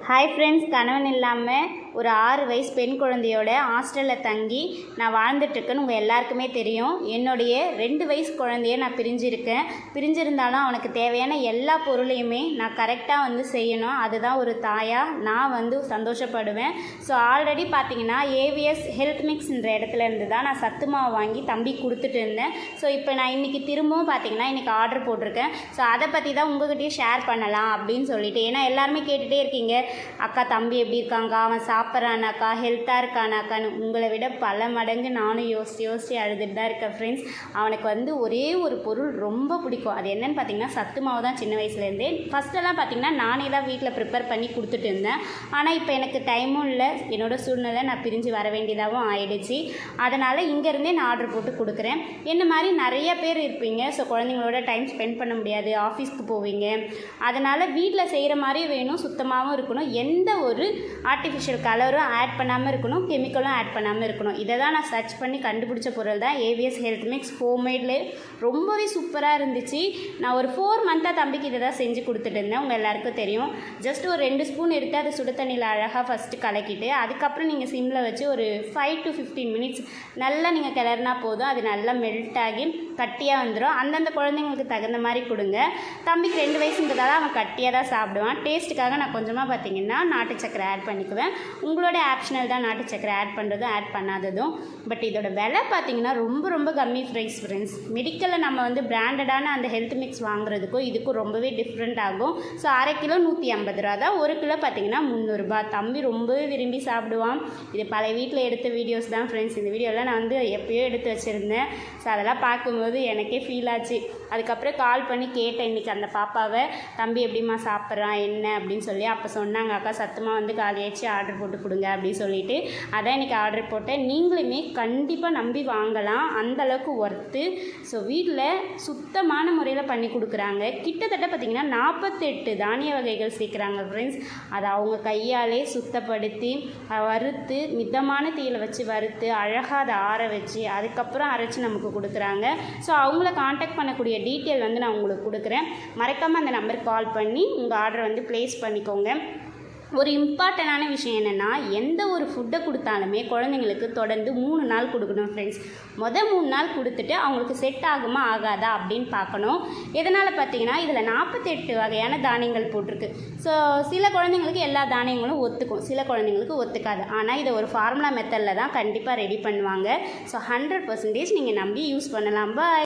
Hi friends, கணவன் இல்லாமல் ஒரு 6 வயசு பெண் குழந்தையோட ஹாஸ்டலில் தங்கி நான் வாழ்ந்துட்டுருக்கேன்னு உங்கள் எல்லாருக்குமே தெரியும். என்னுடைய 2 வயசு குழந்தைய நான் பிரிஞ்சிருந்தாலும் அவனுக்கு தேவையான எல்லா பொருளையுமே நான் கரெக்டாக செய்யணும். அதுதான் ஒரு தாயாக நான் சந்தோஷப்படுவேன். ஸோ ஆல்ரெடி பார்த்தீங்கன்னா ஏவிஎஸ் ஹெல்த் மிக்ஸ்ன்ற இடத்துல இருந்து தான் நான் சத்து மாவு வாங்கி தம்பி கொடுத்துட்டு இருந்தேன். ஸோ இப்போ நான் இன்றைக்கி திரும்பவும் பார்த்தீங்கன்னா இன்றைக்கி ஆர்டர் போட்டிருக்கேன். ஸோ அதை பற்றி தான் உங்கள்கிட்டயே ஷேர் பண்ணலாம் அப்படின்னு சொல்லிட்டு, ஏன்னா எல்லாருமே கேட்டுகிட்டே இருக்கீங்க, அக்கா தம்பி எப்படி இருக்காங்க, அவன் சாப்பிட்றானாக்கா, ஹெல்த்தாக இருக்கானாக்கான்னு. உங்களை விட பல மடங்கு நானும் யோசித்து அழுதுட்டு தான் இருக்கேன் ஃப்ரெண்ட்ஸ். அவனுக்கு ஒரே ஒரு பொருள் ரொம்ப பிடிக்கும். அது என்னென்னு பார்த்தீங்கன்னா சத்து மாவு தான். சின்ன வயசுலேருந்தே ஃபஸ்ட்டெல்லாம் பார்த்தீங்கன்னா நானே தான் வீட்டில் ப்ரிப்பேர் பண்ணி கொடுத்துட்டு இருந்தேன். ஆனால் இப்போ எனக்கு டைமும் இல்லை, என்னோடய சூழ்நிலை நான் பிரிஞ்சு வர வேண்டியதாகவும் ஆயிடுச்சு. அதனால் இங்கேருந்தே நான் ஆர்டர் போட்டு கொடுக்குறேன். என்ன மாதிரி நிறைய பேர் இருப்பீங்க. ஸோ குழந்தைங்களோட டைம் ஸ்பெண்ட் பண்ண முடியாது, ஆஃபீஸ்க்கு போவீங்க. அதனால் வீட்டில் செய்கிற மாதிரி வேணும், சுத்தமாகவும் இருக்கணும், எந்த ஒரு ஆர்டிஃபிஷியல் கலரும் ஆட் பண்ணாமல் இருக்கணும், கெமிக்கலும் ஆட் பண்ணாமல் இருக்கணும். இதை தான் நான் சர்ச் பண்ணி கண்டுபிடிச்ச பொருள் தான் ஏவிஎஸ் ஹெல்த் மிக்ஸ். ஹோம்மேட்லே ரொம்பவே சூப்பராக இருந்துச்சு. நான் ஒரு 4 மந்த்தாக தம்பிக்கு இதை தான் செஞ்சு கொடுத்துட்டு இருந்தேன். உங்கள் எல்லாருக்கும் தெரியும். ஜஸ்ட் ஒரு 2 ஸ்பூன் எடுத்து அது சுடு தண்ணியில் அழகாக ஃபஸ்ட்டு கலக்கிட்டு அதுக்கப்புறம் நீங்கள் சிம்மில் வச்சு ஒரு 5 to 15 மினிட்ஸ் நல்லா நீங்கள் கிளறினா போதும். அது நல்லா மெல்ட் ஆகி கட்டியாக வந்துடும். அந்தந்த குழந்தைங்களுக்கு தகுந்த மாதிரி கொடுங்க. தம்பிக்கு 2 வயசுன்றதால அவன் கட்டியாக தான் சாப்பிடுவான். டேஸ்ட்டுக்காக நான் கொஞ்சமாக பார்த்தீங்கன்னா நாட்டு சக்கரை ஆட் பண்ணிக்குவேன். உங்களோட ஆப்ஷனல் தான் நாட்டு சக்கரை ஆட் பண்ணுறதும் ஆட் பண்ணாததும். பட் இதோட விலை பார்த்தீங்கன்னா ரொம்ப ரொம்ப கம்மி ப்ரைஸ் ஃப்ரெண்ட்ஸ். மெடிக்கலில் நம்ம பிராண்டடான அந்த ஹெல்த் மிக்ஸ் வாங்குறதுக்கும் இதுக்கும் ரொம்பவே டிஃப்ரெண்ட் ஆகும். ஸோ 1/2 கிலோ 150 ரூபா தான், 1 கிலோ பார்த்தீங்கன்னா 300 ரூபா. தம்பி ரொம்பவே விரும்பி சாப்பிடுவான். இது பல வீட்டில் எடுத்த வீடியோஸ் தான் ஃப்ரெண்ட்ஸ். இந்த வீடியோலாம் நான் எப்போயோ எடுத்து வச்சுருந்தேன். ஸோ அதெல்லாம் பார்க்கும்போது எனக்கே ஃபீல் ஆச்சு. அதுக்கப்புறம் கால் பண்ணி கேட்டேன் இன்றைக்கி அந்த பாப்பாவை, தம்பி எப்படிம்மா சாப்பிட்றான் என்ன அப்படின்னு சொல்லி. அப்போ சொன்னாங்க, அக்கா சத்துமாக காலியாச்சு ஆர்டர் போட்டு கொடுங்க அப்படின்னு சொல்லிட்டு அதான் இன்றைக்கி ஆர்டர் போட்டேன். நீங்களுமே கண்டிப்பாக நம்பி வாங்கலாம், அந்தளவுக்கு ஒர்த்து. ஸோ வீட்டில் சுத்தமான முறையில் பண்ணி கொடுக்குறாங்க. கிட்டத்தட்ட பார்த்திங்கன்னா 48 தானிய வகைகள் சேர்க்குறாங்க ஃப்ரெண்ட்ஸ். அதை அவங்க கையாலே சுத்தப்படுத்தி வறுத்து மிதமான தீயில் வச்சு வறுத்து அழகாக அதை ஆற வச்சு அதுக்கப்புறம் அரைச்சி நமக்கு கொடுக்குறாங்க. ஸோ அவங்கள காண்டாக்ட் பண்ணக்கூடிய டீட்டெயில் நான் உங்களுக்கு கொடுக்குறேன். மறக்காமல் அந்த நம்பருக்கு கால் பண்ணி உங்கள் ஆர்டரை ப்ளேஸ் பண்ணிக்கோங்க. ஒரு இம்பார்ட்டண்டான விஷயம் என்னென்னா, எந்த ஒரு ஃபுட்டை கொடுத்தாலுமே குழந்தைங்களுக்கு தொடர்ந்து 3 நாள் கொடுக்கணும் ஃப்ரெண்ட்ஸ். 3 நாள் கொடுத்துட்டு அவங்களுக்கு செட் ஆகுமா ஆகாதா அப்படின்னு பார்க்கணும். எதனால் பார்த்தீங்கன்னா இதில் 48 வகையான தானியங்கள் போட்டிருக்கு. ஸோ சில குழந்தைங்களுக்கு எல்லா தானியங்களும் ஒத்துக்கும், சில குழந்தைங்களுக்கு ஒத்துக்காது. ஆனால் இதை ஒரு ஃபார்முலா மெத்தடில் தான் கண்டிப்பாக ரெடி பண்ணுவாங்க. ஸோ 100% நீங்கள் நம்பி யூஸ் பண்ணலாம். பாய்.